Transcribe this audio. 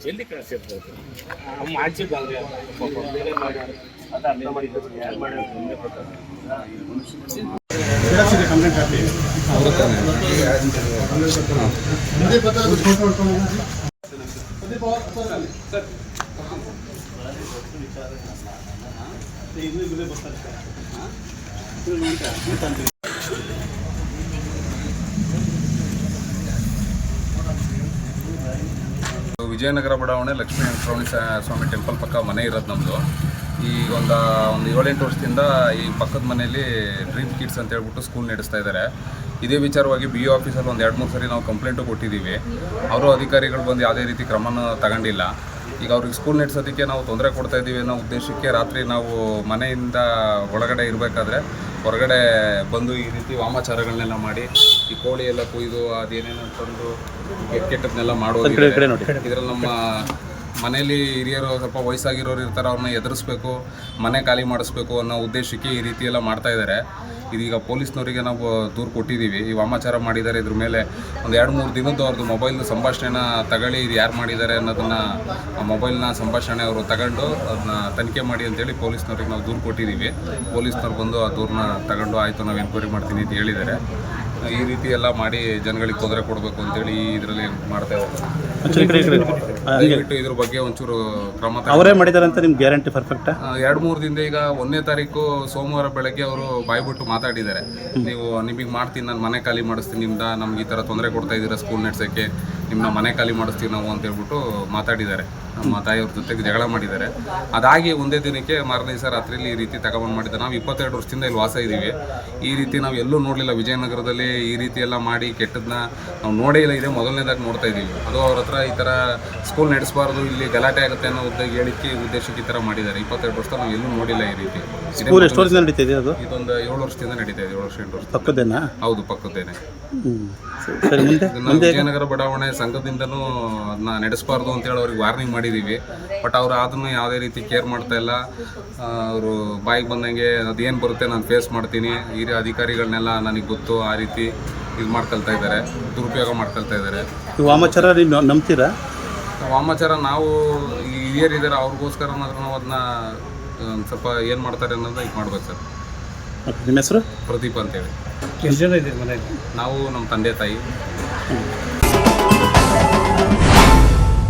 ಎಲ್ಲಿ ಕಳಿಸಿ ಮಾಡ್ಸಿದ್ದಂದ್ರೆ ಅದು ಅರ್ಥ ಮಾಡಿದ್ದು ಯಾರು ವಿಜಯನಗರ ಬಡಾವಣೆ ಲಕ್ಷ್ಮೀ ಸ್ವಾಮಿ ಟೆಂಪಲ್ ಪಕ್ಕ ಮನೆ ಇರೋದು ನಮ್ಮದು. ಈಗ ಒಂದು 7-8 ವರ್ಷದಿಂದ ಈ ಪಕ್ಕದ ಮನೆಯಲ್ಲಿ ಡ್ರೀಮ್ ಕಿಡ್ಸ್ ಅಂತ ಹೇಳ್ಬಿಟ್ಟು ಸ್ಕೂಲ್ ನಡೆಸ್ತಾ ಇದ್ದಾರೆ. ಇದೇ ವಿಚಾರವಾಗಿ BO ಆಫೀಸಲ್ಲಿ ಒಂದು 2-3 ಸರಿ ನಾವು ಕಂಪ್ಲೇಂಟು ಕೊಟ್ಟಿದ್ದೀವಿ. ಅವರು ಅಧಿಕಾರಿಗಳು ಬಂದು ಯಾವುದೇ ರೀತಿ ಕ್ರಮನ ತಗೊಂಡಿಲ್ಲ. ಈಗ ಅವ್ರಿಗೆ ಸ್ಕೂಲ್ ನಡೆಸೋದಕ್ಕೆ ನಾವು ತೊಂದರೆ ಕೊಡ್ತಾ ಇದ್ದೀವಿ ಅನ್ನೋ ಉದ್ದೇಶಕ್ಕೆ ರಾತ್ರಿ ನಾವು ಮನೆಯಿಂದ ಒಳಗಡೆ ಇರಬೇಕಾದ್ರೆ ಹೊರಗಡೆ ಬಂದು ಈ ರೀತಿ ವಾಮಾಚಾರಗಳನ್ನೆಲ್ಲ ಮಾಡಿ ಈ ಕೋಳಿ ಎಲ್ಲ ಕೊಯ್ದು ಅದೇನೇನೋ ತಂದು ಕೆಟ್ಟದನ್ನೆಲ್ಲ ಮಾಡೋದು. ಇದರಲ್ಲಿ ನಮ್ಮ ಮನೇಲಿ ಹಿರಿಯರು ಸ್ವಲ್ಪ ವಯಸ್ಸಾಗಿರೋರು ಇರ್ತಾರೆ, ಅವ್ರನ್ನ ಎದುರಿಸ್ಬೇಕು, ಮನೆ ಖಾಲಿ ಮಾಡಿಸ್ಬೇಕು ಅನ್ನೋ ಉದ್ದೇಶಕ್ಕೆ ಈ ರೀತಿ ಎಲ್ಲ ಮಾಡ್ತಾ ಇದ್ದಾರೆ. ಇದೀಗ ಪೊಲೀಸ್ನವರಿಗೆ ನಾವು ದೂರು ಕೊಟ್ಟಿದ್ದೀವಿ. ಈ ವಾಮಾಚಾರ ಮಾಡಿದ್ದಾರೆ, ಇದ್ರ ಮೇಲೆ ಒಂದು 2-3 ದಿನದ್ದು ಅವ್ರದ್ದು ಮೊಬೈಲ್ದು ಸಂಭಾಷಣೆನ ತಗೊಳ್ಳಿ, ಇದು ಯಾರು ಮಾಡಿದ್ದಾರೆ ಅನ್ನೋದನ್ನು ಮೊಬೈಲ್ನ ಸಂಭಾಷಣೆ ಅವರು ತಗೊಂಡು ಅದನ್ನ ತನಿಖೆ ಮಾಡಿ ಅಂತೇಳಿ ಪೊಲೀಸ್ನವ್ರಿಗೆ ನಾವು ದೂರು ಕೊಟ್ಟಿದ್ದೀವಿ. ಪೊಲೀಸ್ನವ್ರು ಬಂದು ಆ ದೂರನ್ನ ತಗೊಂಡು ಆಯಿತು ನಾವು ಎನ್ಕ್ವೈರಿ ಮಾಡ್ತೀನಿ ಅಂತ ಹೇಳಿದ್ದಾರೆ. ಈ ರೀತಿ ಎಲ್ಲ ಮಾಡಿ ಜನಗಳಿಗೆ ತೊಂದರೆ ಕೊಡಬೇಕು ಅಂತೇಳಿ ಇದರಲ್ಲಿ ಮಾಡ್ತಾ ಇದ್ದಾರೆ. ದಯವಿಟ್ಟು ಇದ್ರ ಬಗ್ಗೆ ಒಂಚೂರು ಕ್ರಮ ಅವರೇ ಮಾಡಿದ್ದಾರೆ ಅಂತ ನಿಮ್ಗೆ ಗ್ಯಾರಂಟಿ ಪರ್ಫೆಕ್ಟ್? 2-3 ದಿನದಿಂದ ಈಗ 1ನೇ ತಾರೀಕು ಸೋಮವಾರ ಬೆಳಗ್ಗೆ ಅವರು ಬಾಯ್ಬಿಟ್ಟು ಮಾತಾಡಿದ್ದಾರೆ. ನಿಮಗೆ ಮಾಡ್ತೀನಿ, ನಾನು ಮನೆ ಖಾಲಿ ಮಾಡಿಸ್ತೀನಿ, ನಮ್ಗೆ ಈ ಥರ ತೊಂದರೆ ಕೊಡ್ತಾ ಇದ್ದೀರಾ ಸ್ಕೂಲ್ ನಡೆಸೋಕ್ಕೆ, ನಿಮ್ಮನ್ನ ಮನೆ ಖಾಲಿ ಮಾಡಿಸ್ತೀವಿ ನಾವು ಅಂತ ಹೇಳ್ಬಿಟ್ಟು ಮಾತಾಡಿದ್ದಾರೆ. ನಮ್ಮ ತಾಯಿಯವ್ರ ಜೊತೆಗೆ ಜಗಳ ಮಾಡಿದ್ದಾರೆ. ಅದಾಗಿ ಒಂದೇ ದಿನಕ್ಕೆ ಮಾರನೇ ದಿವಸ ರಾತ್ರಿಯಲ್ಲಿ ಈ ರೀತಿ ತಗೊಂಡು ಮಾಡಿದ್ದಾರೆ. ನಾವು 22 ವರ್ಷದಿಂದ ಇಲ್ಲಿ ವಾಸ ಇದ್ದೀವಿ. ಈ ರೀತಿ ನಾವು ಎಲ್ಲೂ ನೋಡಲಿಲ್ಲ. ವಿಜಯನಗರದಲ್ಲಿ ಈ ರೀತಿ ಎಲ್ಲ ಮಾಡಿ ಕೆಟ್ಟದನ್ನ ನಾವು ನೋಡೇ ಇಲ್ಲ. ಇದೆ ಮೊದಲನೇದಾಗಿ ನೋಡ್ತಾ ಇದ್ದೀವಿ. ಅದು ಅವ್ರ ಹತ್ರ ಈ ಥರ ಸ್ಕೂಲ್ ನಡೆಸಬಾರ್ದು, ಇಲ್ಲಿ ಗಲಾಟೆ ಆಗುತ್ತೆ ಅನ್ನೋ ಹೇಳಿಕೆ ಉದ್ದೇಶಕ್ಕೆ ಈ ಥರ ಮಾಡಿದ್ದಾರೆ. 22 ವರ್ಷ ನಾವು ಎಲ್ಲೂ ನೋಡಿಲ್ಲ ಈ ರೀತಿ. ಸ್ಕೂಲ್ ಎಷ್ಟು ವರ್ಷದಿಂದ ನಡೀತಾ ಇದೆ? ಅದು ಇದೊಂದು 7 ವರ್ಷದಿಂದ ನಡೀತಾ ಇದೆ. 7 ವರ್ಷ 8 ವರ್ಷ. ಪಕ್ಕದೇನಾ? ಹೌದು, ಪಕ್ಕದ್ದೇನೆ. ವಿಜಯನಗರ ಬಡಾವಣೆ ಸಂಘದಿಂದನೂ ಅದನ್ನ ನಡೆಸಬಾರ್ದು ಅಂತೇಳಿ ಅವ್ರಿಗೆ ವಾರ್ನಿಂಗ್ ಮಾಡಿದ್ದೀವಿ. ಬಟ್ ಅವ್ರು ಅದನ್ನು ಯಾವುದೇ ರೀತಿ ಕೇರ್ ಮಾಡ್ತಾ ಇಲ್ಲ. ಅವರು ಬಾಯಿಗೆ ಬಂದಂಗೆ ಅದೇನು ಬರುತ್ತೆ ನಾನು ಫೇಸ್ ಮಾಡ್ತೀನಿ, ಹಿರಿಯ ಅಧಿಕಾರಿಗಳನ್ನೆಲ್ಲ ನನಗೆ ಗೊತ್ತು, ಆ ರೀತಿ ಇದು ಮಾಡ್ಕೊಳ್ತಾ ಇದ್ದಾರೆ, ದುರುಪಯೋಗ ಮಾಡ್ಕೊಳ್ತಾ ಇದ್ದಾರೆ. ವಾಮಾಚಾರ ನೀವು ನಂಬ್ತೀರಾ? ವಾಮಾಚಾರ ನಾವು ಹಿರಿಯರಿದ್ದಾರೆ, ಅವ್ರಿಗೋಸ್ಕರ ನಾವು ಅದನ್ನ ಸ್ವಲ್ಪ ಏನು ಮಾಡ್ತಾರೆ ಅನ್ನೋದು ಇದು ಮಾಡ್ಬೇಕು ಸರ್. ನಿಮ್ಮ ಹೆಸರು? ಪ್ರದೀಪ್ ಅಂತೇಳಿ. ಎಷ್ಟು ಜನ ಇದ್ದೀರಿ ಮನೆಯಲ್ಲಿ? ನಾವು ನಮ್ಮ ತಂದೆ ತಾಯಿ.